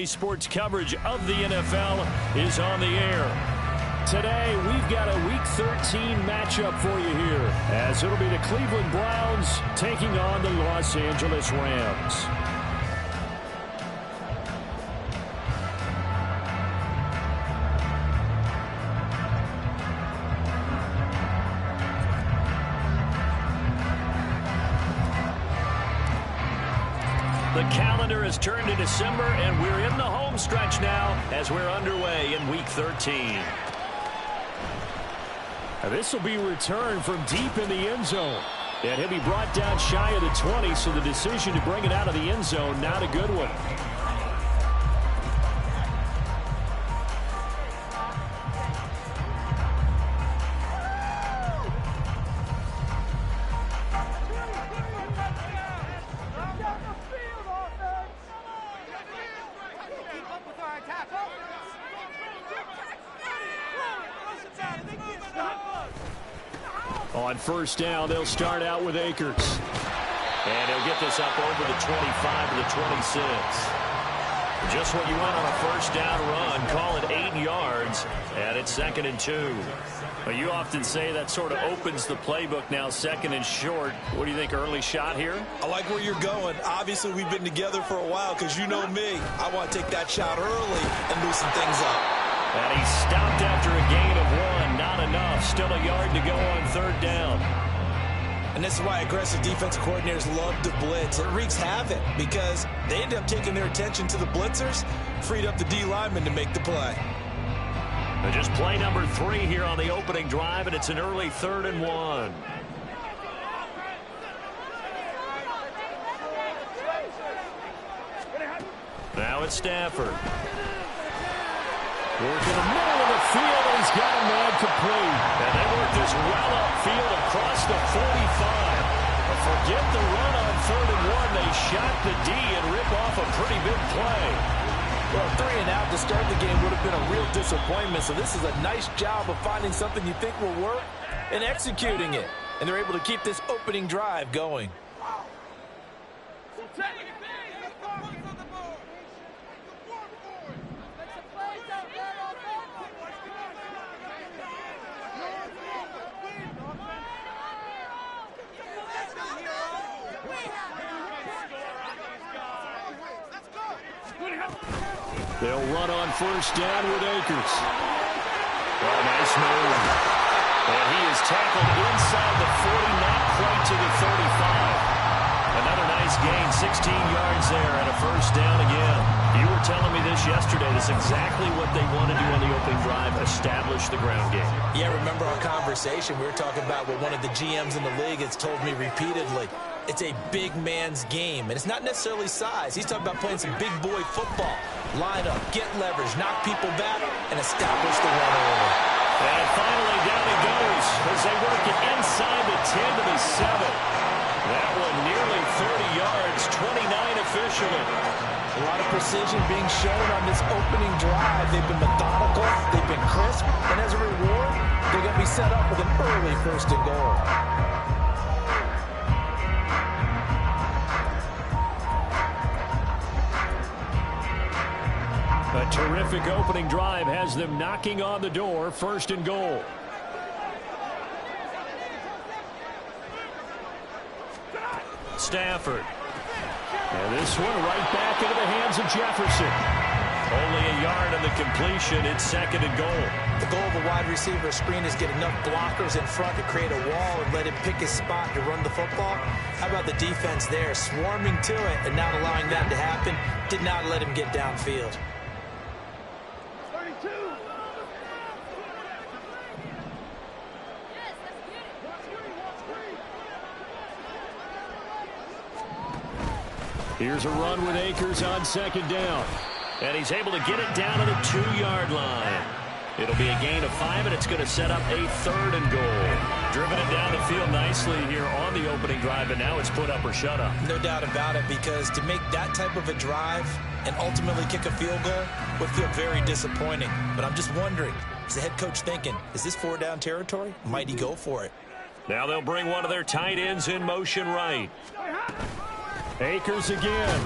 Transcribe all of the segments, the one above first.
Sports coverage of the NFL is on the air. Today, we've got a Week 13 matchup for you here, as it'll be the Cleveland Browns taking on the Los Angeles Rams. The calendar has turned to December, and we're in the home stretch now as we're underway in Week 13. Now, this will be returned from deep in the end zone. And he'll be brought down shy of the 20, so the decision to bring it out of the end zone, not a good one. On first down, they'll start out with Akers. And he'll get this up over the 25 to the 26. Just what you want on a first down run. Call it 8 yards, and it's 2nd and 2. Well, you often say that sort of opens the playbook now, 2nd and short. What do you think, early shot here? I like where you're going. Obviously, we've been together for a while because you know me. I want to take that shot early and loosen things up. And he stopped after a gain of 1. Not enough. Still a yard to go on 3rd down. And this is why aggressive defensive coordinators love to blitz. It wreaks havoc because they end up taking their attention to the blitzers, freed up the D lineman to make the play. And just play number 3 here on the opening drive, and it's an early 3rd and 1. Now it's Stafford. Working the middle of the field, and he's got a man complete. And they work this well upfield across the 45. But forget the run on 3rd and 1. They shot the D and rip off a pretty big play. Well, 3 and out to start the game would have been a real disappointment. So this is a nice job of finding something you think will work and executing it. And they're able to keep this opening drive going. They'll run on first down with Akers. Oh, nice move. And he is tackled inside the 40, not quite to the 35. Another nice gain, 16 yards there, and a first down again. You were telling me this yesterday. That's exactly what they want to do on the opening drive, establish the ground game. Yeah, remember our conversation? We were talking about what one of the GMs in the league has told me repeatedly. It's a big man's game, and it's not necessarily size. He's talking about playing some big boy football. Line up, get leverage, knock people back, and establish the run over. And finally, down he goes as they work it inside the 10 to the 7. That one nearly 30 yards, 29 officially. A lot of precision being shown on this opening drive. They've been methodical, they've been crisp, and as a reward, they're going to be set up with an early 1st and goal. A terrific opening drive has them knocking on the door, 1st and goal. Stafford. And this one right back into the hands of Jefferson. Only a yard on the completion. It's 2nd and goal. The goal of a wide receiver screen is get enough blockers in front to create a wall and let him pick his spot to run the football. How about the defense there, swarming to it and not allowing that to happen? Did not let him get downfield. Here's a run with Akers on 2nd down. And he's able to get it down to the 2-yard line. It'll be a gain of 5, and it's going to set up a 3rd and goal. Driven it down the field nicely here on the opening drive, and now it's put up or shut up. No doubt about it, because to make that type of a drive and ultimately kick a field goal would feel very disappointing. But I'm just wondering, is the head coach thinking, is this 4-down territory? Might he go for it? Now they'll bring one of their tight ends in motion right. Akers again.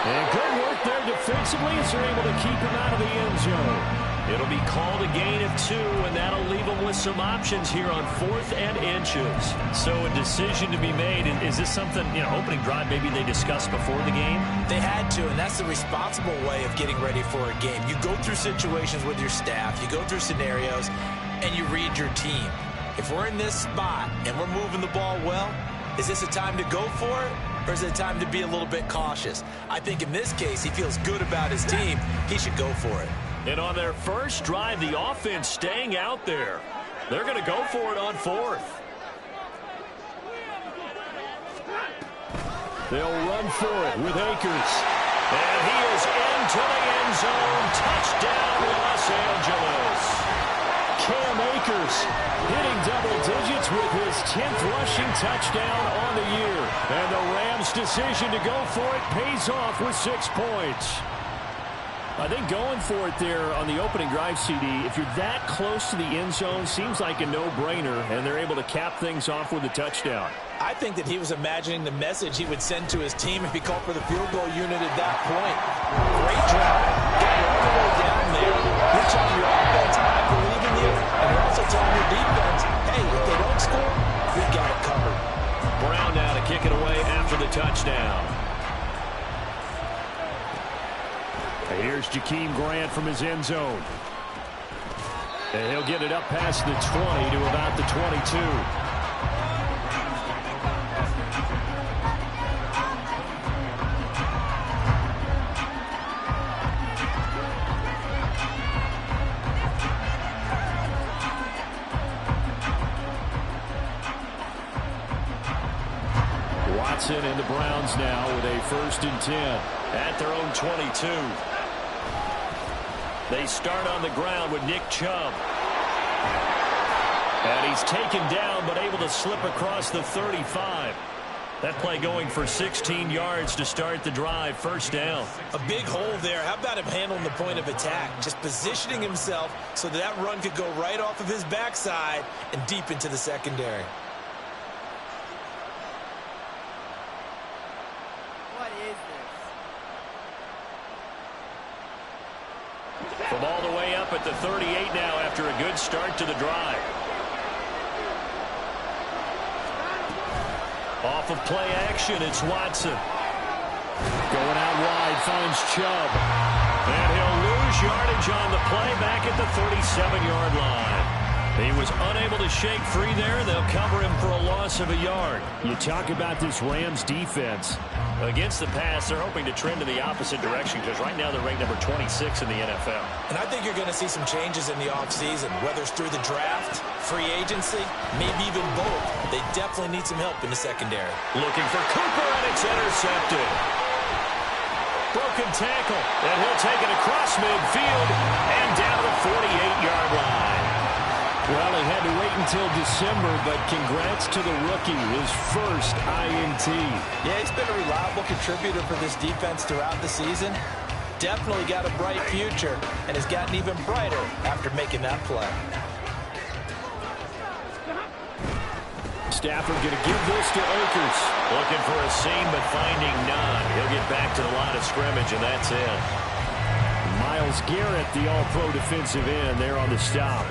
And good work there defensively as they're able to keep him out of the end zone. It'll be called a gain of 2, and that'll leave them with some options here on 4th and inches. So a decision to be made. Is this something, opening drive maybe they discussed before the game? They had to, and that's the responsible way of getting ready for a game. You go through situations with your staff, you go through scenarios, and you read your team. If we're in this spot and we're moving the ball well, is this a time to go for it, or is it a time to be a little bit cautious? I think in this case, he feels good about his team. He should go for it. And on their first drive, the offense staying out there. They're going to go for it on 4th. They'll run for it with Akers. And he is into the end zone. Touchdown, Los Angeles. Cam Akers hitting double digits with his 10th rushing touchdown on the year. And the Rams' decision to go for it pays off with 6 points. I think going for it there on the opening drive, CD, if you're that close to the end zone, seems like a no-brainer, and they're able to cap things off with a touchdown. I think that he was imagining the message he would send to his team if he called for the field goal unit at that point. Great drive. Get all the way down there. You're telling your offense, I believe in you, and you're also telling your defense, hey, if they don't score, we've got it covered. Brown now to kick it away after the touchdown. Here's Jakeem Grant from his end zone. And he'll get it up past the 20 to about the 22. Watson and the Browns now with a 1st and 10 at their own 22. They start on the ground with Nick Chubb. And he's taken down but able to slip across the 35. That play going for 16 yards to start the drive. 1st down. A big hole there. How about him handling the point of attack? Just positioning himself so that run could go right off of his backside and deep into the secondary. From all the way up at the 38 now after a good start to the drive. Off of play action, it's Watson. Going out wide, finds Chubb. And he'll lose yardage on the play back at the 37-yard line. He was unable to shake free there. They'll cover him for a loss of a yard. You talk about this Rams defense. Against the pass, they're hoping to trend in the opposite direction because right now they're ranked number 26 in the NFL. And I think you're going to see some changes in the offseason, whether it's through the draft, free agency, maybe even both. They definitely need some help in the secondary. Looking for Cooper, and it's intercepted. Broken tackle, and he'll take it across midfield and down the 48-yard line. Well, he had to wait until December, but congrats to the rookie, his first INT. Yeah, he's been a reliable contributor for this defense throughout the season. Definitely got a bright future and has gotten even brighter after making that play. Stafford going to give this to Akers. Looking for a seam, but finding none. He'll get back to the line of scrimmage, and that's it. Myles Garrett, the all-pro defensive end, there on the stop.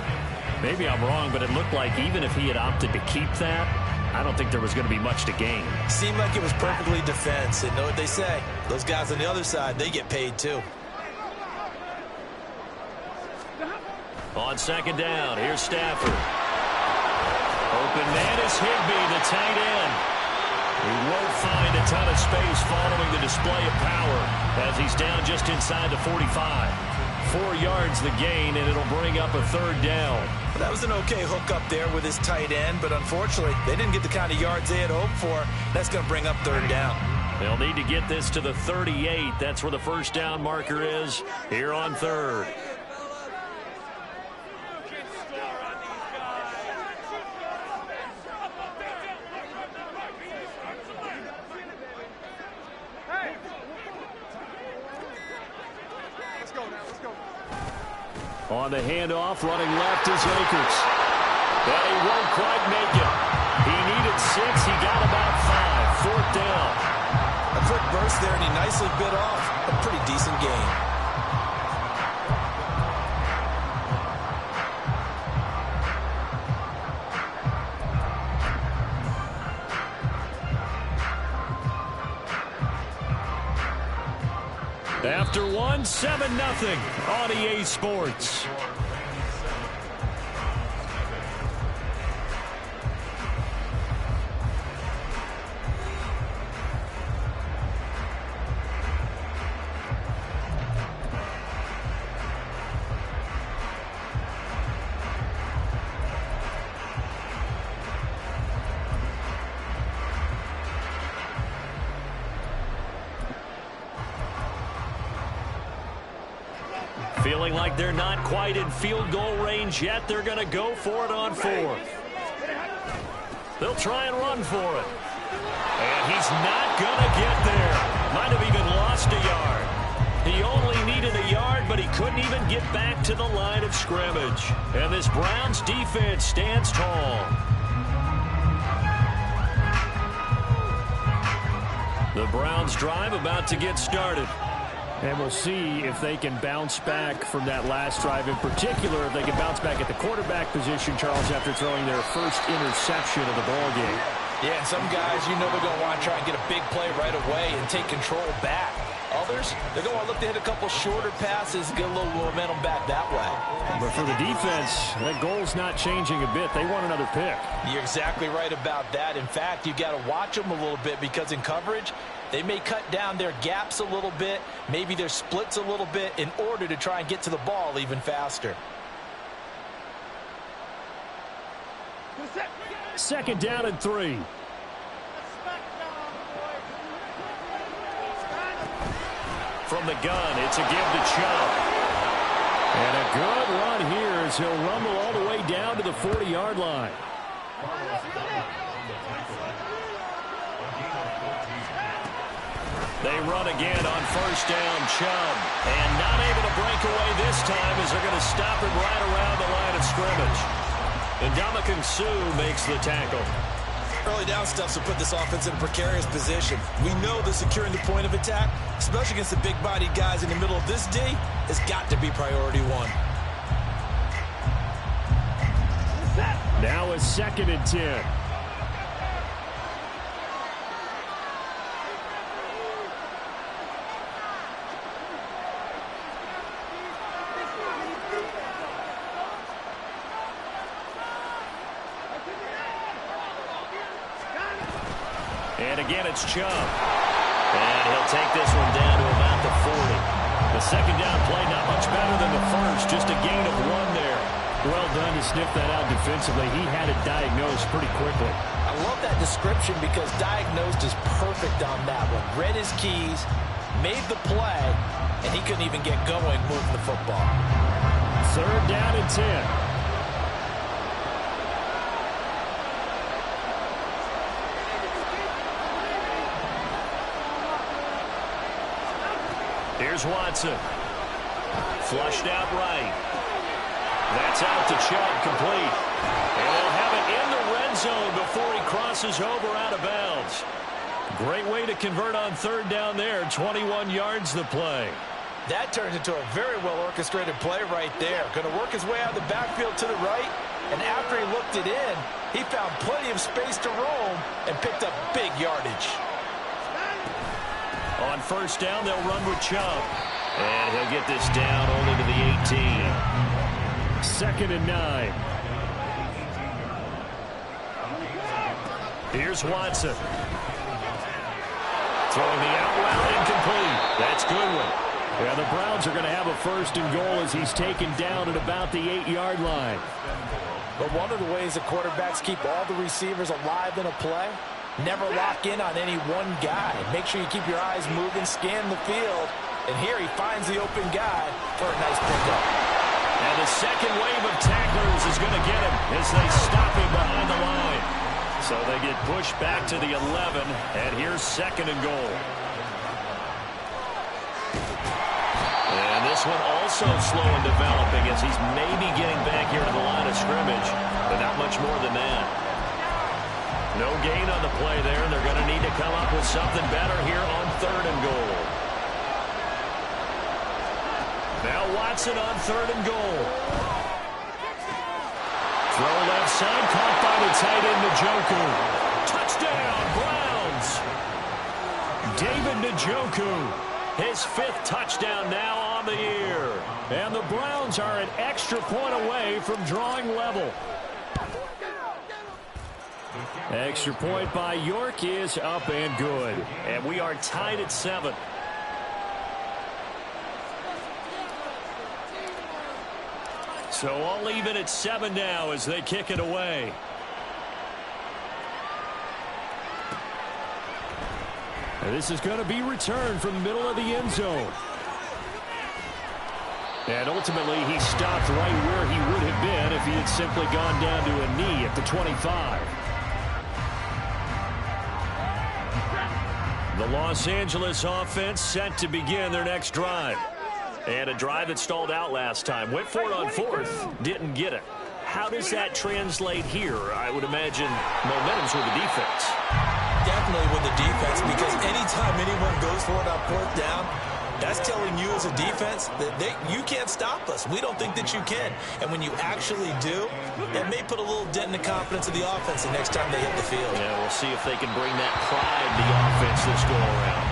Maybe I'm wrong, but it looked like even if he had opted to keep that, I don't think there was going to be much to gain. Seemed like it was perfectly defense. And know what they say? Those guys on the other side, they get paid too. On 2nd down, here's Stafford. Open man is Higbee, the tight end. He won't find a ton of space following the display of power as he's down just inside the 45. 4 yards the gain, and it'll bring up a 3rd down. Well, that was an okay hook up there with his tight end, but unfortunately, they didn't get the kind of yards they had hoped for. That's going to bring up 3rd down. They'll need to get this to the 38. That's where the 1st down marker is here on 3rd. On the handoff, running left is Akers. But he won't quite make it. He needed 6. He got about 5. 4th down. I quick burst there, and he nicely bit off a pretty decent gain. After one, 7-0 on EA Sports. Feeling like they're not quite in field goal range yet, they're going to go for it on fourth. They'll try and run for it. And he's not going to get there. Might have even lost a yard. He only needed a yard, but he couldn't even get back to the line of scrimmage. And this Browns defense stands tall. The Browns drive about to get started. And we'll see if they can bounce back from that last drive. In particular, if they can bounce back at the quarterback position, Charles, after throwing their first interception of the ball game. Yeah, some guys, you know they're going to want to try and get a big play right away and take control back. Others, they're going to want to look to hit a couple shorter passes, get a little momentum back that way. But for the defense, that goal's not changing a bit. They want another pick. You're exactly right about that. In fact, you've got to watch them a little bit because in coverage, they may cut down their gaps a little bit, maybe their splits a little bit in order to try and get to the ball even faster. Second down and 3. From the gun, it's a give to Chubb. And a good run here as he'll rumble all the way down to the 40-yard line. They run again on first down, Chubb. And not able to break away this time as they're going to stop him right around the line of scrimmage. And Ndamukong Suh makes the tackle. Early down stuff will put this offense in a precarious position. We know that securing the point of attack, especially against the big-bodied guys in the middle of this D, has got to be priority one. Now a 2nd and 10. And again, it's Chubb. And he'll take this one down to about the 40. The second down play not much better than the first, just a gain of 1 there. Well done to sniff that out defensively. He had it diagnosed pretty quickly. I love that description because diagnosed is perfect on that one. Read his keys, made the play, and he couldn't even get going moving the football. Third down and 10. Here's Watson. Flushed out right. That's out to Chubb, complete. And they'll have it in the red zone before he crosses over out of bounds. Great way to convert on third down there. 21 yards the play. That turns into a very well-orchestrated play right there. Going to work his way out of the backfield to the right. And after he looked it in, he found plenty of space to roam and picked up big yardage. On first down, they'll run with Chubb. And he'll get this down only to the 18. 2nd and 9. Here's Watson. Throwing the out route, incomplete. That's Goodwin. Yeah, the Browns are going to have a 1st and goal as he's taken down at about the 8-yard line. But one of the ways that quarterbacks keep all the receivers alive in a play, never lock in on any one guy. Make sure you keep your eyes moving, scan the field. And here he finds the open guy for a nice pickup. And the second wave of tacklers is going to get him as they stop him behind the line. So they get pushed back to the 11, and here's 2nd and goal. And this one also slow in developing as he's maybe getting back here to the line of scrimmage, but not much more than that. No gain on the play there, and they're going to need to come up with something better here on 3rd and goal. Now Watson on 3rd and goal. Throw left side, caught by the tight end, Njoku. Touchdown, Browns. David Njoku, his 5th touchdown now on the year. And the Browns are an extra point away from drawing level. Extra point by York is up and good. And we are tied at 7. So all even at 7 now as they kick it away. And this is going to be returned from the middle of the end zone. And ultimately he stopped right where he would have been if he had simply gone down to a knee at the 25. The Los Angeles offense set to begin their next drive. And a drive that stalled out last time. Went for it on 4th. Didn't get it. How does that translate here? I would imagine momentum's with the defense. Definitely with the defense, because anytime anyone goes for it on 4th down, that's telling you as a defense that you can't stop us. We don't think that you can. And when you actually do, it may put a little dent in the confidence of the offense the next time they hit the field. Yeah, we'll see if they can bring that pride to the offense this go-around.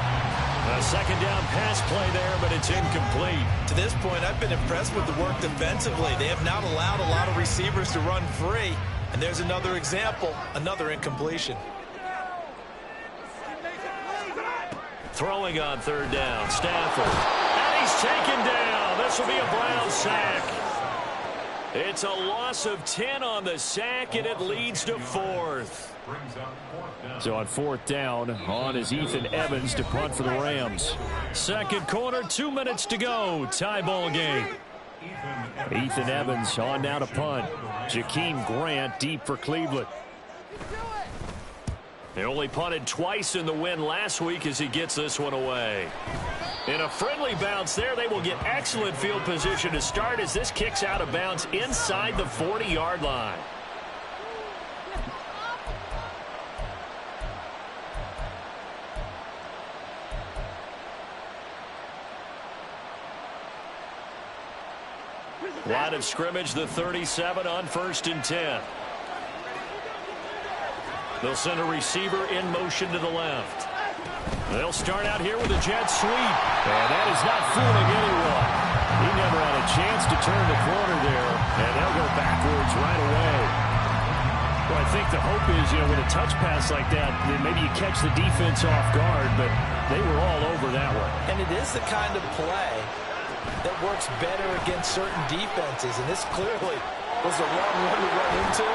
A 2nd down pass play there, but it's incomplete. To this point, I've been impressed with the work defensively. They have not allowed a lot of receivers to run free. And there's another example, another incompletion. Throwing on 3rd down, Stafford. And he's taken down. This will be a Brown sack. It's a loss of 10 on the sack, and it leads to 4th. So on 4th down, on is Ethan Evans to punt for the Rams. 2nd quarter, 2 minutes to go. Tie ball game. Ethan Evans on now to punt. Jakeem Grant deep for Cleveland. They only punted twice in the win last week as he gets this one away. In a friendly bounce there, they will get excellent field position to start as this kicks out of bounds inside the 40-yard line. Line of scrimmage, the 37 on 1st and 10. They'll send a receiver in motion to the left. They'll start out here with a jet sweep. And that is not fooling anyone. He never had a chance to turn the corner there. And they'll go backwards right away. Well, I think the hope is, with a touch pass like that, then maybe you catch the defense off guard, but they were all over that one. And it is the kind of play that works better against certain defenses. And this clearly was the wrong one to run into.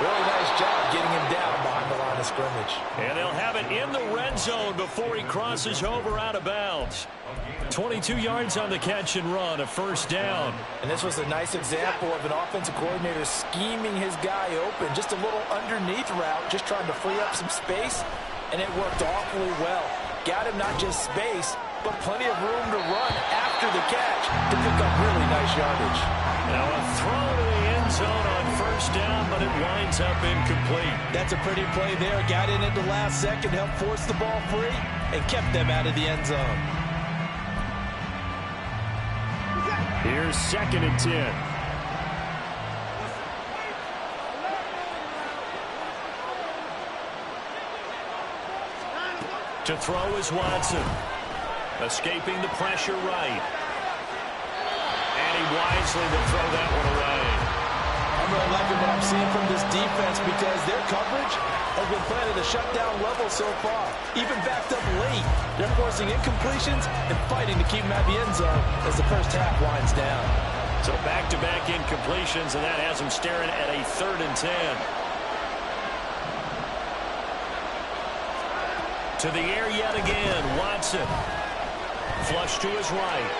Really nice job getting him down behind the line of scrimmage. And they'll have it in the red zone before he crosses over out of bounds. 22 yards on the catch and run, a 1st down. And this was a nice example of an offensive coordinator scheming his guy open. Just a little underneath route, just trying to free up some space, and it worked awfully well. Got him not just space, but plenty of room to run after the catch to pick up really nice yardage. Now a throw to the end zone on 1st down, but it winds up incomplete. That's a pretty play there. Got in at the last second, helped force the ball free, and kept them out of the end zone. Here's 2nd and 10. To throw is Watson. Escaping the pressure right. And he wisely will throw that one away. I'm really liking what I'm seeing from this defense because their coverage has been playing at a shutdown level so far. Even backed up late, they're forcing incompletions and fighting to keep them at the end zone as the first half winds down. So back-to-back incompletions, and that has them staring at a 3rd and 10. To the air yet again, Watson. Flush to his right.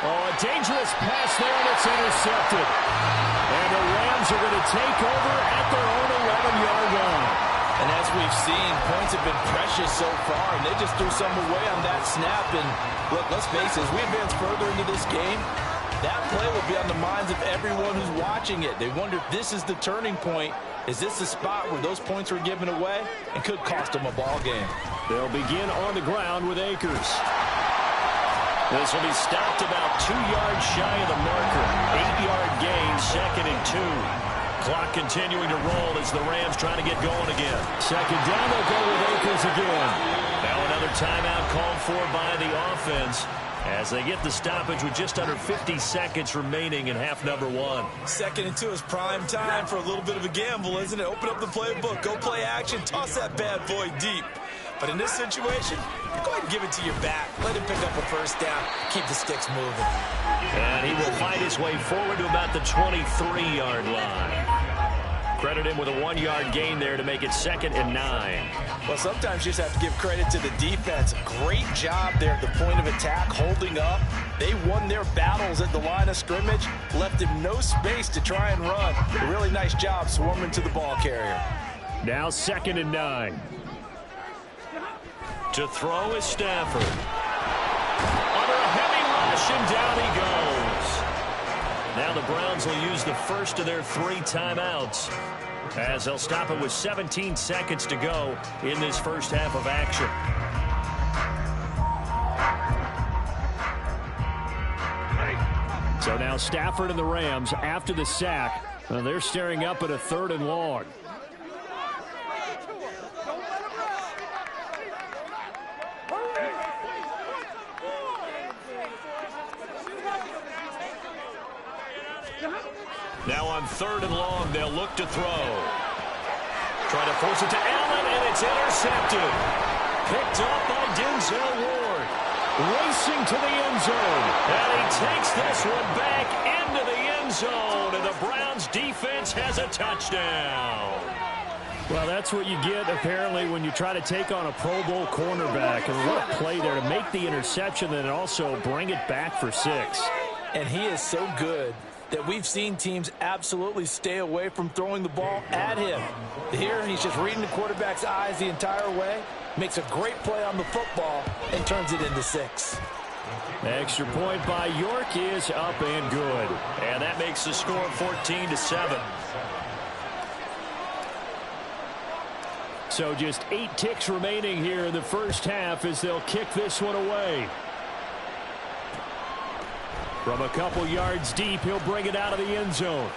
Oh, a dangerous pass there, and it's intercepted. And the Rams are going to take over at their own 11-yard line. And as we've seen, points have been precious so far, and they just threw some away on that snap. And look, let's face it, as we advance further into this game, that play will be on the minds of everyone who's watching it. They wonder if this is the turning point Is this the spot where those points were given away and could cost them a ball game? They'll begin on the ground with Akers. This will be stopped about 2 yards shy of the marker. 8-yard gain, 2nd and 2. Clock continuing to roll as the Rams try to get going again. 2nd down, they'll go with Akers again. Now another timeout called for by the offense as they get the stoppage with just under 50 seconds remaining in half number 1. 2nd and 2 is prime time for a little bit of a gamble, isn't it? Open up the playbook, go play action, toss that bad boy deep. But in this situation, go ahead and give it to your back. Let him pick up a first down. Keep the sticks moving. And he will fight his way forward to about the 23-yard line. Credit him with a 1-yard gain there to make it 2nd and 9. Well, sometimes you just have to give credit to the defense. Great job there at the point of attack, holding up. They won their battles at the line of scrimmage, left him no space to try and run. A really nice job swarming to the ball carrier. Now 2nd and 9. To throw is Stafford. Under a heavy rush, and down he goes. Now the Browns will use the first of their 3 timeouts as they'll stop it with 17 seconds to go in this first half of action. So now Stafford and the Rams, after the sack, they're staring up at a 3rd and long. Now on 3rd and long, they'll look to throw. Try to force it to Allen, and it's intercepted. Picked up by Denzel Ward. Racing to the end zone. And he takes this one back into the end zone, and the Browns defense has a touchdown. Well, that's what you get, apparently, when you try to take on a Pro Bowl cornerback. And what a play there to make the interception and also bring it back for 6. And he is so good that we've seen teams absolutely stay away from throwing the ball at him. Here, he's just reading the quarterback's eyes the entire way, makes a great play on the football, and turns it into 6. Extra point by York is up and good. And that makes the score 14-7. So just 8 ticks remaining here in the first half as they'll kick this one away. From a couple yards deep, he'll bring it out of the end zone.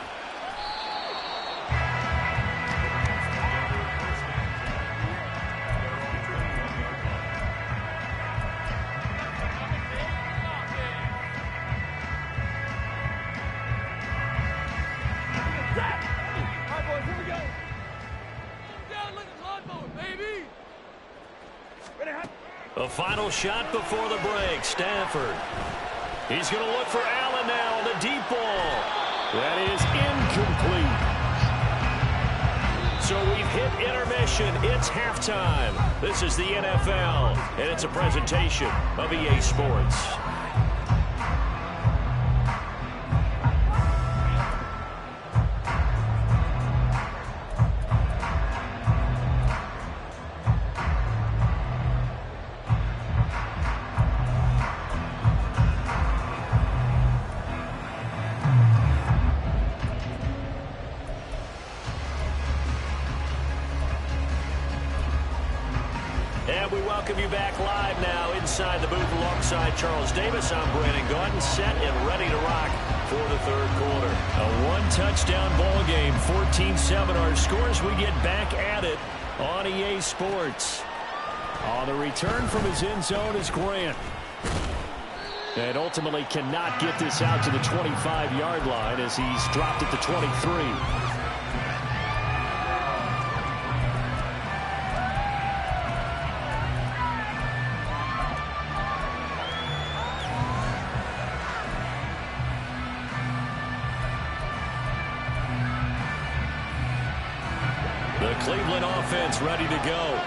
A final shot before the break. Stafford. He's going to look for Allen now on the deep ball. That is incomplete. So we've hit intermission. It's halftime. This is the NFL, and it's a presentation of EA Sports. We welcome you back live now inside the booth alongside Charles Davis. I'm Brandon Gaudin, set and ready to rock for the 3rd quarter. A 1-touchdown ball game, 14-7 our scores. We get back at it on EA Sports. On the return from his end zone is Grant. And ultimately cannot get this out to the 25-yard line as he's dropped at the 23. Cleveland offense ready to go.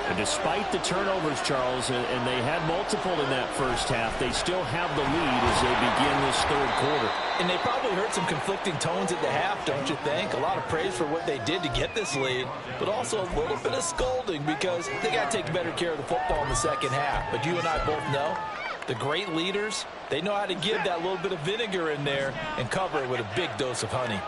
And despite the turnovers, Charles, and they had multiple in that first half, they still have the lead as they begin this 3rd quarter. And they probably heard some conflicting tones at the half, don't you think? A lot of praise for what they did to get this lead, but also a little bit of scolding because they got to take better care of the football in the second half. But you and I both know the great leaders, they know how to give that little bit of vinegar in there and cover it with a big dose of honey.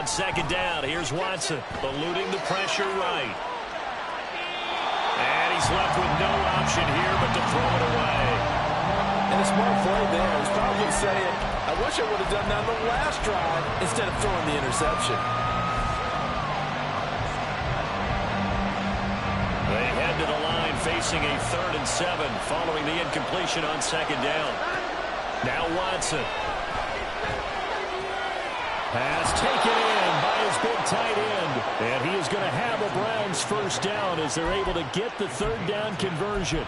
On second down, here's Watson, eluding the pressure right. And he's left with no option here but to throw it away. And a smart play there. He's probably saying, I wish I would have done that on the last drive instead of throwing the interception. They head to the line facing a 3rd and 7 following the incompletion on second down. Now Watson. Pass taken in by his big tight end. And he is going to have a Browns first down as they're able to get the 3rd down conversion.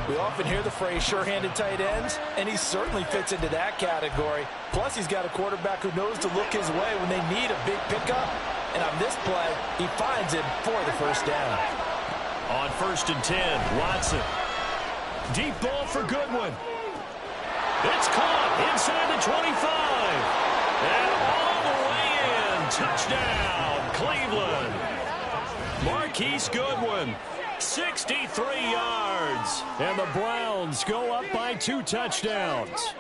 We often hear the phrase sure-handed tight ends, and he certainly fits into that category. Plus, he's got a quarterback who knows to look his way when they need a big pickup. And on this play, he finds him for the first down. On 1st and 10, Watson. Deep ball for Goodwin. It's caught inside the 25. And all the way in. Touchdown, Cleveland. Marquise Goodwin, 63 yards. And the Browns go up by 2 touchdowns.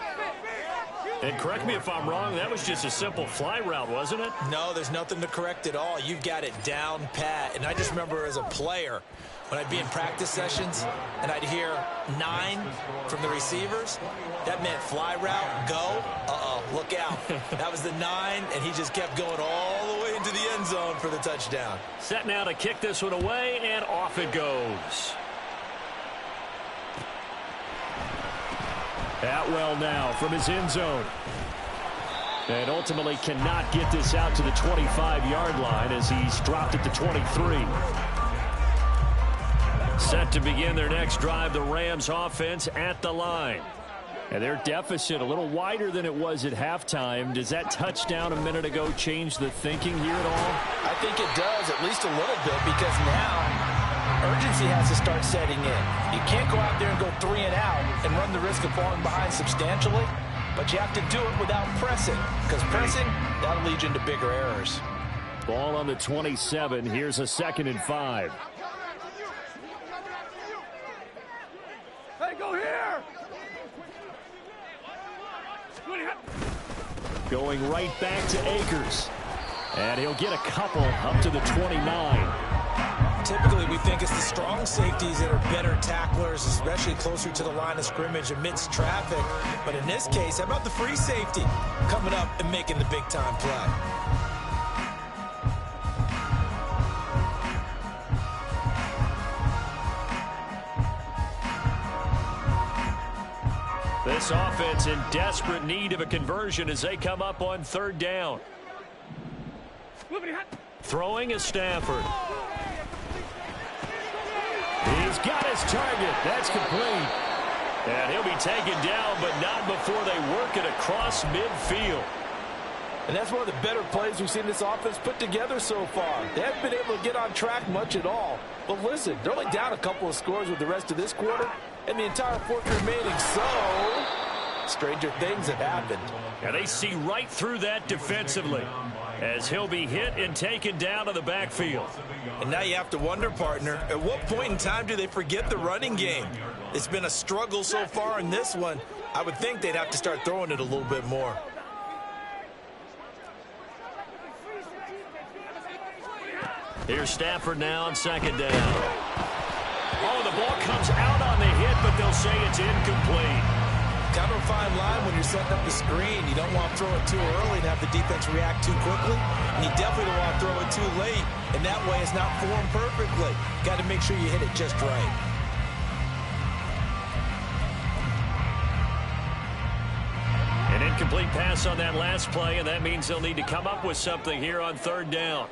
And correct me if I'm wrong, that was just a simple fly route, wasn't it? No, there's nothing to correct at all. You've got it down pat. And I just remember as a player, when I'd be in practice sessions and I'd hear 9 from the receivers, that meant fly route, go. Uh-oh, look out. That was the 9, and he just kept going all the way into the end zone for the touchdown. Set now to kick this one away, and off it goes. Atwell now from his end zone. And ultimately cannot get this out to the 25-yard line as he's dropped at the 23. Set to begin their next drive, the Rams offense at the line. And their deficit a little wider than it was at halftime. Does that touchdown a minute ago change the thinking here at all? I think it does, at least a little bit, because now urgency has to start setting in. You can't go out there and go 3 and out and run the risk of falling behind substantially, but you have to do it without pressing, because pressing, that'll lead you into bigger errors. Ball on the 27. Here's a 2nd and 5. Hey, go here! Going right back to Akers. And he'll get a couple up to the 29. Typically, we think it's the strong safeties that are better tacklers, especially closer to the line of scrimmage amidst traffic. But in this case, how about the free safety coming up and making the big-time play? This offense in desperate need of a conversion as they come up on 3rd down. Throwing is Stafford. He's got his target. That's complete. And he'll be taken down, but not before they work it across midfield. And that's one of the better plays we've seen this offense put together so far. They haven't been able to get on track much at all. But listen, they're only down a couple of scores with the rest of this quarter, and the entire 4th remaining, so stranger things have happened. Yeah, they see right through that defensively as he'll be hit and taken down to the backfield. And now you have to wonder, partner, at what point in time do they forget the running game? It's been a struggle so far in this one. I would think they'd have to start throwing it a little bit more. Here's Stafford now on 2nd down. Oh, the ball comes out on the hit, but they'll say it's incomplete. Kind of a fine line when you're setting up the screen. You don't want to throw it too early and have the defense react too quickly. And you definitely don't want to throw it too late. And that way it's not formed perfectly. Got to make sure you hit it just right. An incomplete pass on that last play, and that means they'll need to come up with something here on 3rd down.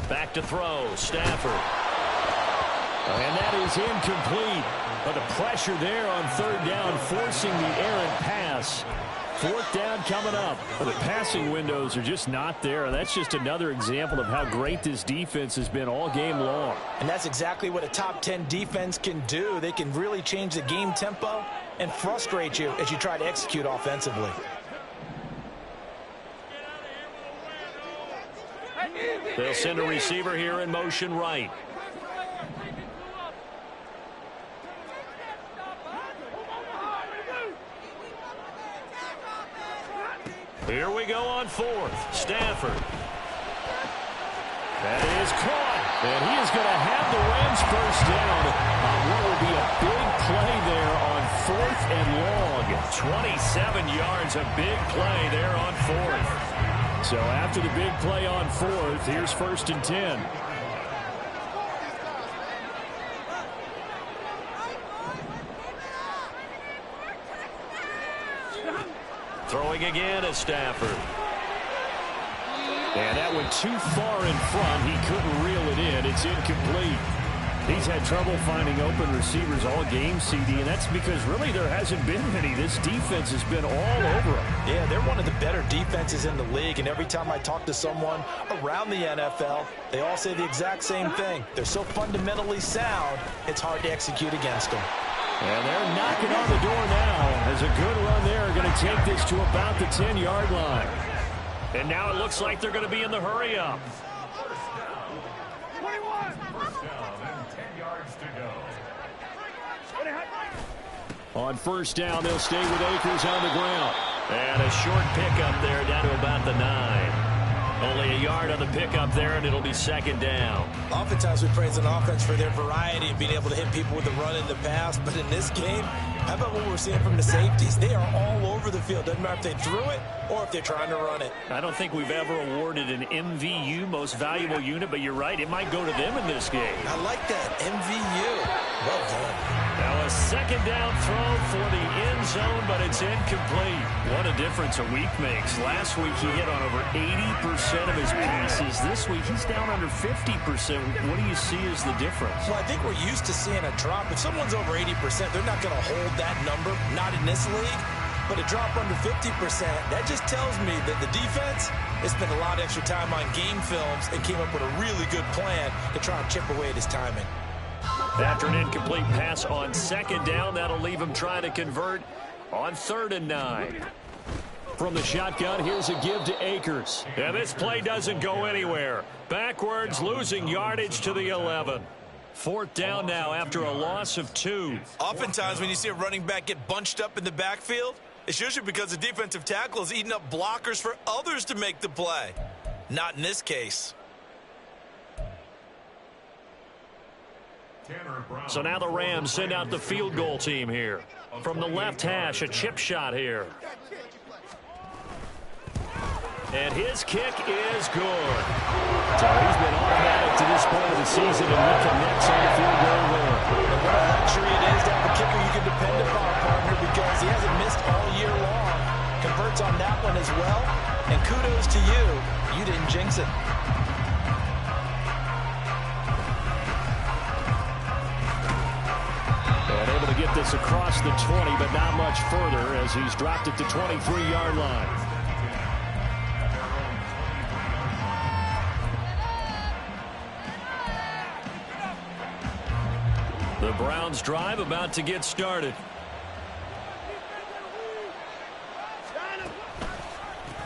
Back to throw, Stafford. And that is incomplete. But the pressure there on 3rd down, forcing the errant pass. 4th down coming up. Well, the passing windows are just not there. That's just another example of how great this defense has been all game long. And that's exactly what a top 10 defense can do. They can really change the game tempo and frustrate you as you try to execute offensively. Hey, easy. They'll send a receiver here in motion right. Here we go on fourth. Stafford. That is caught. And he is going to have the Rams first down on what will be a big play there on 4th and long. 27 yards, a big play there on 4th. So after the big play on 4th, here's 1st and 10. Throwing again is Stafford. And that went too far in front. He couldn't reel it in. It's incomplete. He's had trouble finding open receivers all game, CD, and that's because really there hasn't been many. This defense has been all over them. Yeah, they're one of the better defenses in the league, and every time I talk to someone around the NFL, they all say the exact same thing. They're so fundamentally sound, it's hard to execute against them. And they're knocking on the door now as a good run there. Going to take this to about the 10-yard line. And now it looks like they're going to be in the hurry-up. 21. First down and 10 yards to go. On first down, they'll stay with Akers on the ground. And a short pickup there down to about the 9. Only a yard on the pickup there, and it'll be 2nd down. Oftentimes we praise an offense for their variety and being able to hit people with the run in the pass. But in this game, how about what we're seeing from the safeties? They are all over the field. Doesn't matter if they threw it or if they're trying to run it. I don't think we've ever awarded an MVU, most valuable unit, but you're right. It might go to them in this game. I like that. MVU. Well done. Now a 2nd down throw for the end zone, but it's incomplete. What a difference a week makes. Last week he hit on over 80% of his passes. This week he's down under 50%. What do you see as the difference? Well, I think we're used to seeing a drop. If someone's over 80%, they're not going to hold that number. Not in this league. But a drop under 50%, that just tells me that the defense has spent a lot of extra time on game films and came up with a really good plan to try and chip away at his timing. After an incomplete pass on 2nd down, that'll leave him trying to convert on 3rd and 9. From the shotgun, here's a give to Akers. And this play doesn't go anywhere. Backwards, losing yardage to the 11. 4th down now after a loss of 2. Oftentimes when you see a running back get bunched up in the backfield, it's usually because the defensive tackle is eating up blockers for others to make the play. Not in this case. So now the Rams send out the field goal team here. From the left hash, a chip shot here. And his kick is good. So he's been automatic to this point of the season, and he connects on the field goal there. And what a luxury it is to have a kicker you can depend upon, partner, because he hasn't missed all year long. Converts on that one as well. And kudos to you. You didn't jinx it. And able to get this across the 20, but not much further as he's dropped it to 23-yard line. The Browns drive about to get started.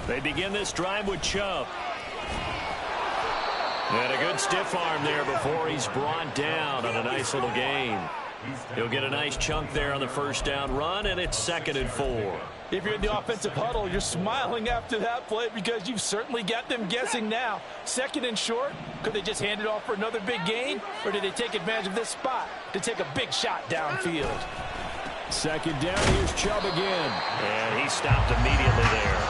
They begin this drive with Chubb. And a good stiff arm there before he's brought down on a nice little gain. He'll get a nice chunk there on the first down run, and it's 2nd and 4. If you're in the offensive huddle, you're smiling after that play because you've certainly got them guessing now. 2nd and short, could they just hand it off for another big gain, or did they take advantage of this spot to take a big shot downfield? 2nd down, here's Chubb again. And he stopped immediately there.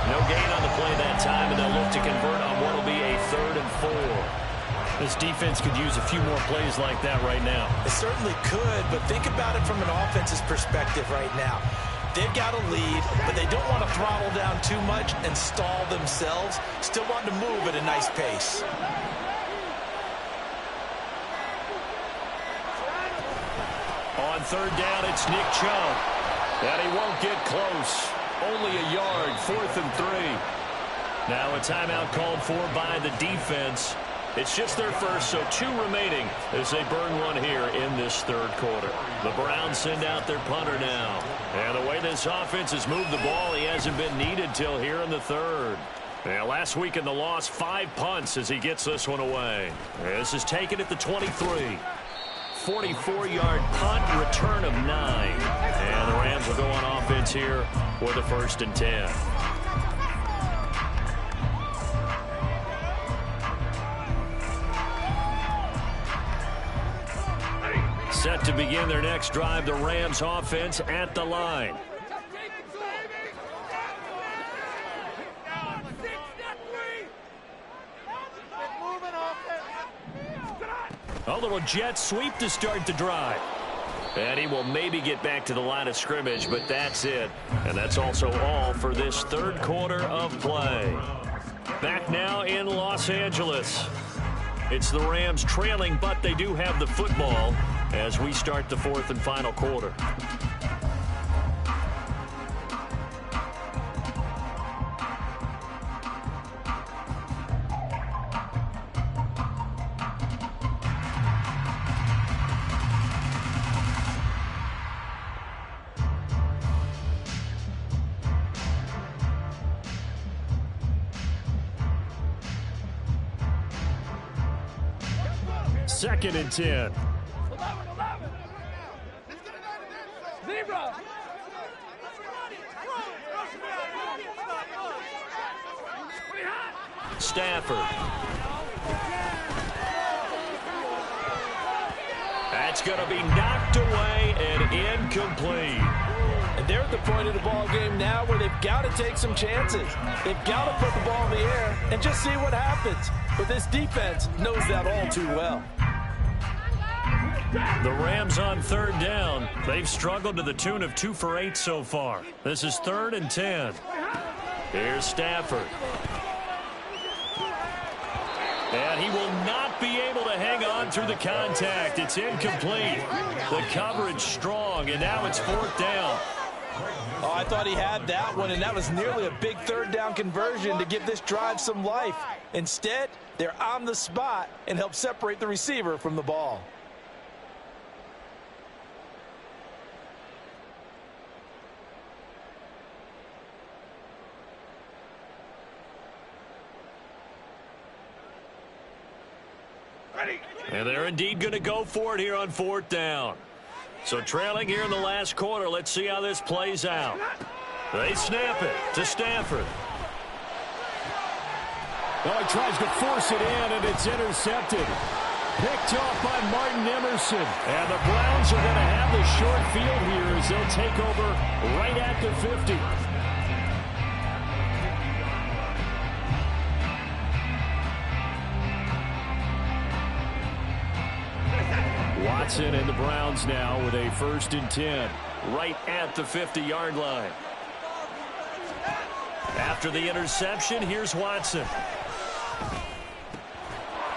No gain on the play that time, and they'll look to convert on what will be a 3rd and 4. This defense could use a few more plays like that right now. It certainly could, but think about it from an offense's perspective right now. They've got a lead, but they don't want to throttle down too much and stall themselves. Still want to move at a nice pace. On 3rd down, it's Nick Chubb. And he won't get close. Only a yard, 4th and 3. Now a timeout called for by the defense. It's just their first, so 2 remaining as they burn one here in this 3rd quarter. The Browns send out their punter now. And the way this offense has moved the ball, he hasn't been needed till here in the 3rd. Yeah, last week in the loss, 5 punts as he gets this one away. This is taken at the 23. 44-yard punt, return of 9. And the Rams will go on offense here with a 1st and 10. Set to begin their next drive, the Rams offense at the line. A little jet sweep to start the drive. And he will maybe get back to the line of scrimmage, but that's it. And that's also all for this 3rd quarter of play. Back now in Los Angeles. It's the Rams trailing, but they do have the football as we start the 4th and final quarter. Second and 10. Stafford. That's going to be knocked away and incomplete. And they're at the point of the ball game now where they've got to take some chances. They've got to put the ball in the air and just see what happens. But this defense knows that all too well. The Rams on 3rd down. They've struggled to the tune of 2 for 8 so far. This is 3rd and 10. Here's Stafford. And he will not be able to hang on through the contact. It's incomplete. The coverage strong, and now it's 4th down. Oh, I thought he had that one, and that was nearly a big 3rd down conversion to give this drive some life. Instead, they're on the spot and help separate the receiver from the ball. And they're indeed going to go for it here on 4th down. So trailing here in the last quarter, let's see how this plays out. They snap it to Stafford. Well, he tries to force it in, and it's intercepted. Picked off by Martin Emerson. And the Browns are going to have the short field here as they'll take over right at the 50. Watson and the Browns now with a 1st and 10 right at the 50-yard line. After the interception, here's Watson.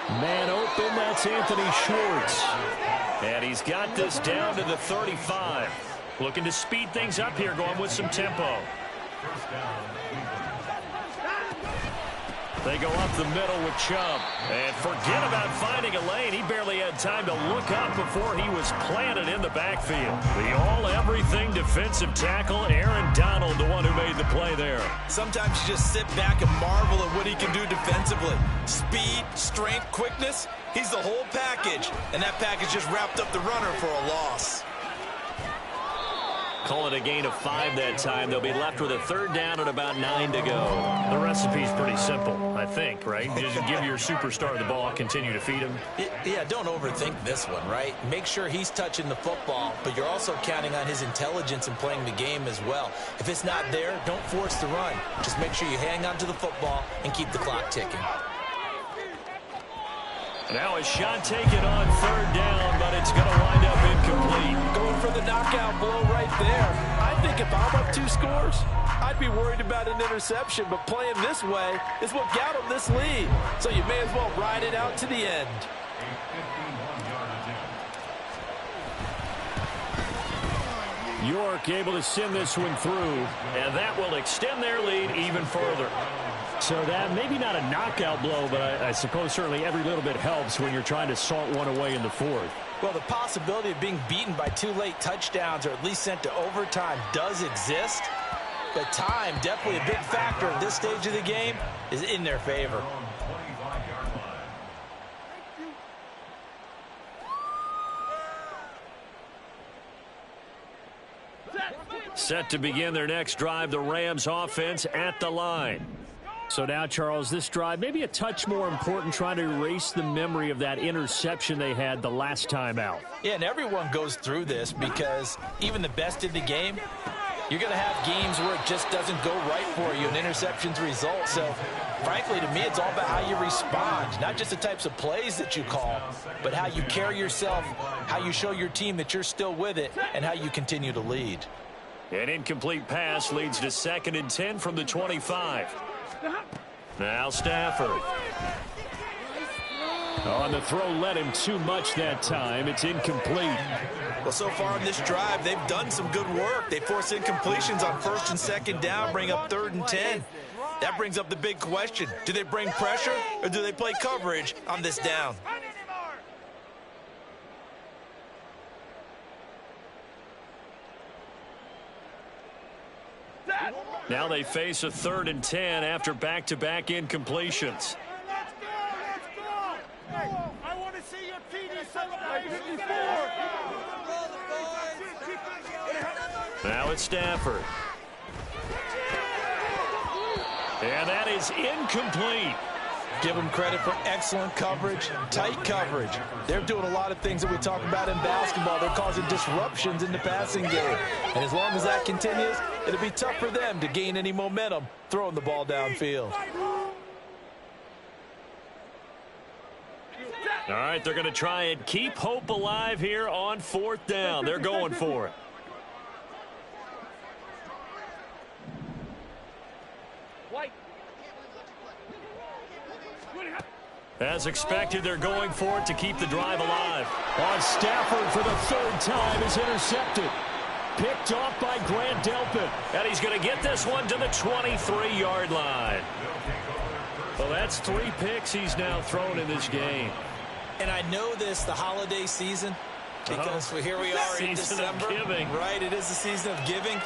Man open, that's Anthony Schwartz. And he's got this down to the 35. Looking to speed things up here, going with some tempo. They go up the middle with Chubb. And forget about finding a lane. He barely had time to look up before he was planted in the backfield. The all-everything defensive tackle, Aaron Donald, the one who made the play there. Sometimes you just sit back and marvel at what he can do defensively. Speed, strength, quickness. He's the whole package. And that package just wrapped up the runner for a loss. Call it a gain of 5 that time. They'll be left with a 3rd down and about 9 to go. The recipe's pretty simple, I think, right? Just give your superstar the ball, continue to feed him. Yeah, don't overthink this one, right? Make sure he's touching the football, but you're also counting on his intelligence in playing the game as well. If it's not there, don't force the run. Just make sure you hang on to the football and keep the clock ticking. Now a shot taken on 3rd down, but it's going to wind up incomplete. Going for the knockout blow right there. I think if I'm up 2 scores, I'd be worried about an interception, but playing this way is what got him this lead. So you may as well ride it out to the end. York able to send this one through, and that will extend their lead even further. So that maybe not a knockout blow, but I suppose certainly every little bit helps when you're trying to salt one away in the 4th. Well, the possibility of being beaten by 2 late touchdowns or at least sent to overtime does exist. but time, definitely a big factor at this stage of the game, is in their favor. Set to begin their next drive, the Rams offense at the line. So now, Charles, this drive maybe a touch more important, trying to erase the memory of that interception they had the last time out. Yeah, and everyone goes through this because even the best in the game, you're going to have games where it just doesn't go right for you, and interceptions result. So, frankly, to me, it's all about how you respond, not just the types of plays that you call, but how you carry yourself, how you show your team that you're still with it, and how you continue to lead. An incomplete pass leads to 2nd and 10 from the 25. Now Stafford. On the throw, led him too much that time. It's incomplete. Well, so far in this drive, they've done some good work. They force incompletions on 1st and 2nd down, bring up 3rd and 10. That brings up the big question. Do they bring pressure or do they play coverage on this down? Now they face a 3rd and 10 after back-to-back incompletions. I want to see your TD celebration. Now it's Stafford. And that is incomplete. Give them credit for excellent coverage, tight coverage. They're doing a lot of things that we talk about in basketball. They're causing disruptions in the passing game. And as long as that continues, it'll be tough for them to gain any momentum throwing the ball downfield. All right, they're going to try and keep hope alive here on 4th down. They're going for it. As expected, they're going for it to keep the drive alive. On Stafford for the 3rd time is intercepted. Picked off by Grant Delpit. And he's going to get this one to the 23-yard line. Well, that's 3 picks he's now thrown in this game. And I know this, the holiday season, because here we are in December. Season of giving. Right, it is the season of giving.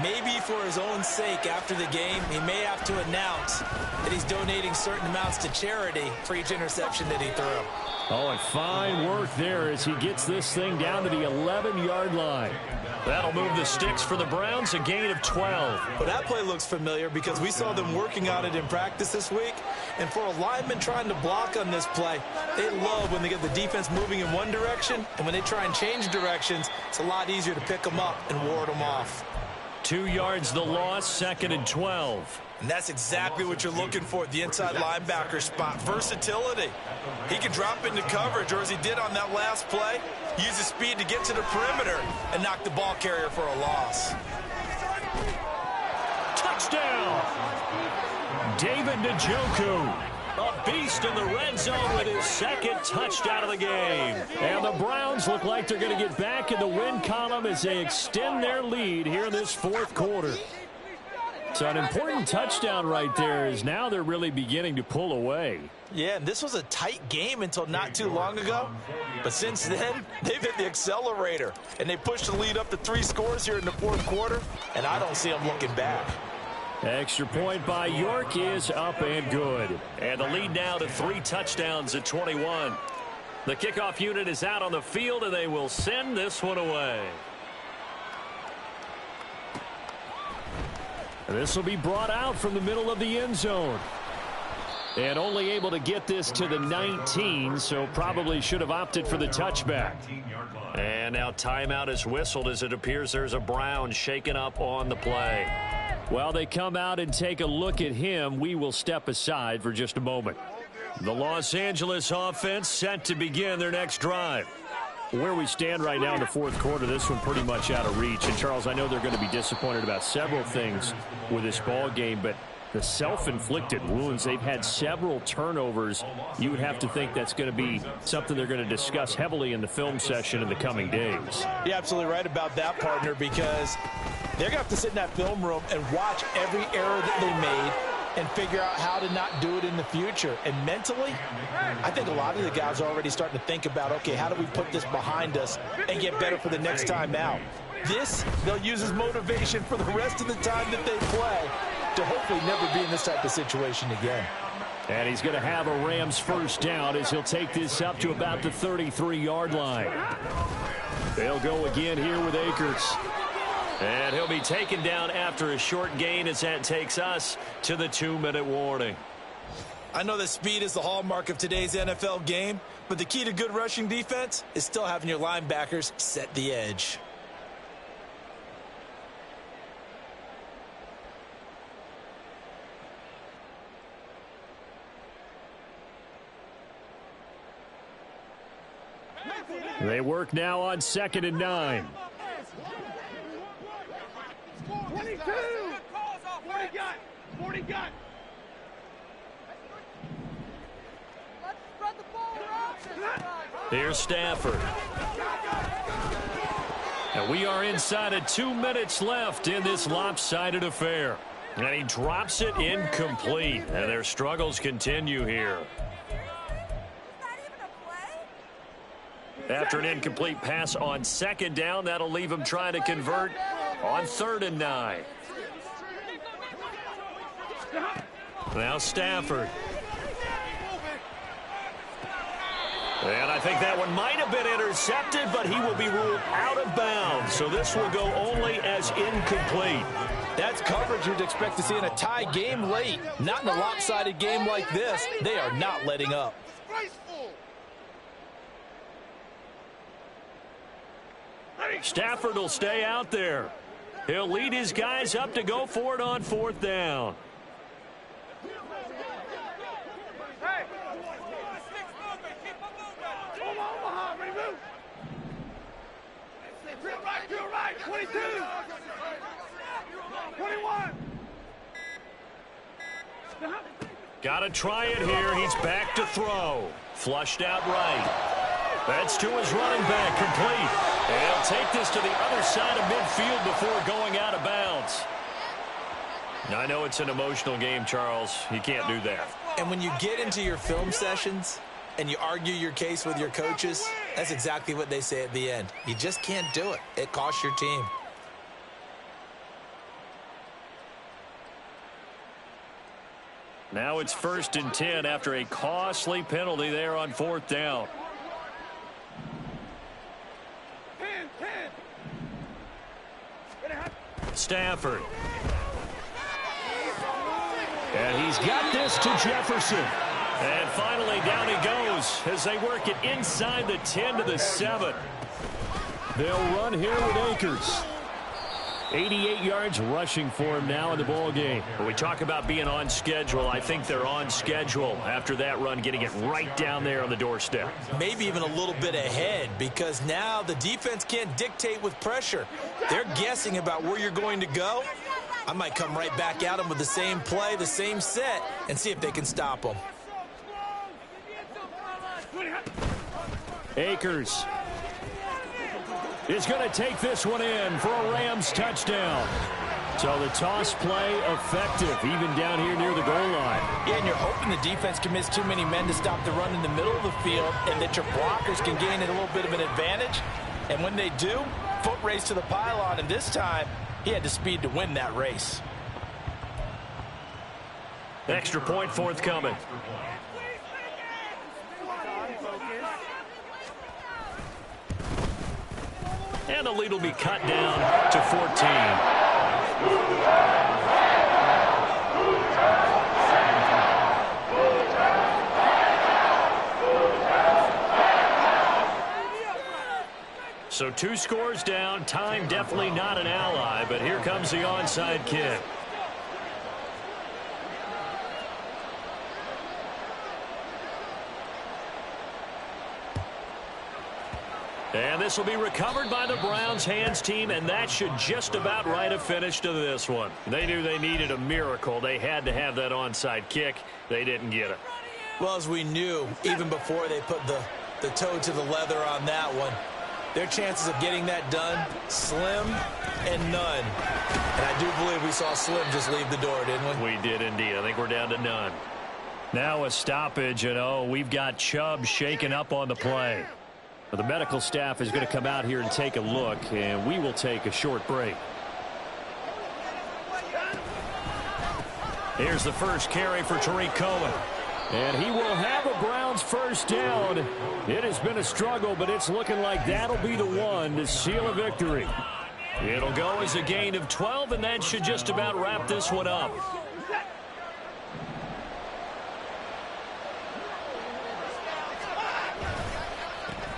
Maybe for his own sake after the game, he may have to announce that he's donating certain amounts to charity for each interception that he threw. Oh, and fine work there as he gets this thing down to the 11-yard line. That'll move the sticks for the Browns, a gain of 12. Well, that play looks familiar because we saw them working on it in practice this week. And for a lineman trying to block on this play, they love when they get the defense moving in one direction. And when they try and change directions, it's a lot easier to pick them up and ward them off. 2 yards the loss, 2nd and 12. And that's exactly what you're looking for at the inside linebacker spot. Versatility. He can drop into coverage, or as he did on that last play, use his speed to get to the perimeter and knock the ball carrier for a loss. Touchdown! David Njoku, a beast in the red zone with his 2nd touchdown of the game. And the Browns look like they're going to get back in the win column as they extend their lead here in this 4th quarter. So an important touchdown right there is now they're really beginning to pull away. Yeah, and this was a tight game until not too long ago. But since then, they've hit the accelerator. And they pushed the lead up to 3 scores here in the 4th quarter. And I don't see them looking back. Extra point by York is up and good. And the lead now to 3 touchdowns at 21. The kickoff unit is out on the field, and they will send this one away. This will be brought out from the middle of the end zone. And only able to get this to the 19, so probably should have opted for the touchback. And now timeout is whistled as it appears there's a Brown shaken up on the play. While they come out and take a look at him, we will step aside for just a moment. The Los Angeles offense set to begin their next drive. Where we stand right now in the 4th quarter, this one pretty much out of reach. And, Charles, I know they're going to be disappointed about several things with this ball game, but the self-inflicted wounds, they've had several turnovers. You would have to think that's going to be something they're going to discuss heavily in the film session in the coming days. You're absolutely right about that, partner, because they're going to have to sit in that film room and watch every error that they made and figure out how to not do it in the future. And mentally, I think a lot of the guys are already starting to think about, okay, how do we put this behind us and get better for the next time out? This, they'll use as motivation for the rest of the time that they play to hopefully never be in this type of situation again. And he's going to have a Rams first down as he'll take this up to about the 33-yard line. They'll go again here with Akers. And he'll be taken down after a short gain as that takes us to the 2-minute warning. I know that speed is the hallmark of today's NFL game, but the key to good rushing defense is still having your linebackers set the edge. They work now on 2nd and 9. 22! 40 gun! Let's spread the ball around. Here's Stafford. And we are inside of 2 minutes left in this lopsided affair. And he drops it incomplete. And their struggles continue here. After an incomplete pass on 2nd down, that'll leave him trying to convert on 3rd and 9. Now Stafford. And I think that one might have been intercepted, but he will be ruled out of bounds. So this will go only as incomplete. That's coverage you'd expect to see in a tie game late. Not in a lopsided game like this. They are not letting up. Stafford will stay out there. He'll lead his guys up to go for it on 4th down. Hey! Omaha, ready to move! To your right, 22! 21! Got to try it here. He's back to throw. Flushed out right. That's to his running back, complete. And he'll take this to the other side of midfield before going out of bounds. I know it's an emotional game, Charles. You can't do that. And when you get into your film sessions and you argue your case with your coaches, that's exactly what they say at the end. You just can't do it. It costs your team. Now it's 1st and 10 after a costly penalty there on 4th down. 10. Stafford. And he's got this to Jefferson. And finally down he goes as they work it inside the 10 to the 7. They'll run here with Akers. 88 yards rushing for him now in the ball game. When we talk about being on schedule, I think they're on schedule after that run, getting it right down there on the doorstep. Maybe even a little bit ahead, because now the defense can't dictate with pressure. They're guessing about where you're going to go. I might come right back at them with the same play, the same set, and see if they can stop them. Akers is going to take this one in for a Rams touchdown. So the toss play effective, even down here near the goal line. Yeah, and you're hoping the defense commits too many men to stop the run in the middle of the field and that your blockers can gain a little bit of an advantage. And when they do, foot race to the pylon, and this time he had the speed to win that race. Extra point forthcoming. And the lead will be cut down to 14. So 2 scores down. Time definitely not an ally, but here comes the onside kick. And this will be recovered by the Browns hands team, and that should just about write a finish to this one. They knew they needed a miracle. They had to have that onside kick. They didn't get it. Well, as we knew, even before they put the toe to the leather on that one, their chances of getting that done, slim and none. And I do believe we saw Slim just leave the door, didn't we? We did indeed. I think we're down to none. Now a stoppage, and we've got Chubb shaken up on the play. The medical staff is going to come out here and take a look, and we will take a short break. Here's the first carry for Tariq Cohen. And he will have a Browns first down. It has been a struggle, but it's looking like that'll be the one to seal a victory. It'll go as a gain of 12, and that should just about wrap this one up.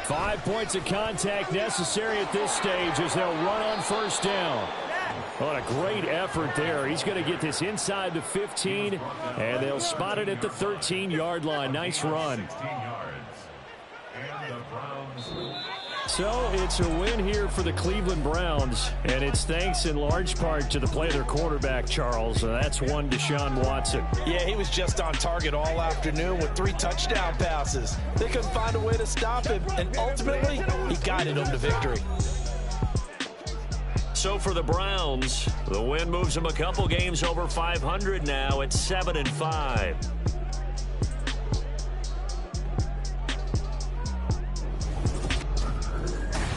Five points of contact necessary at this stage as they'll run on first down. What a great effort there. He's going to get this inside the 15, and they'll spot it at the 13-yard line. Nice run. So it's a win here for the Cleveland Browns, and it's thanks in large part to the play of their quarterback, Charles. That's one Deshaun Watson. Yeah, he was just on target all afternoon with 3 touchdown passes. They couldn't find a way to stop him, and ultimately, he guided them to victory. So for the Browns, the win moves them a couple games over 500 now at 7-5.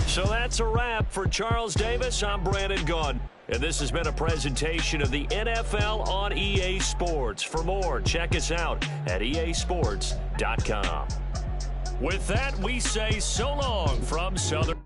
So that's a wrap for Charles Davis. I'm Brandon Gaudin, and this has been a presentation of the NFL on EA Sports. For more, check us out at easports.com. With that, we say so long from Southern.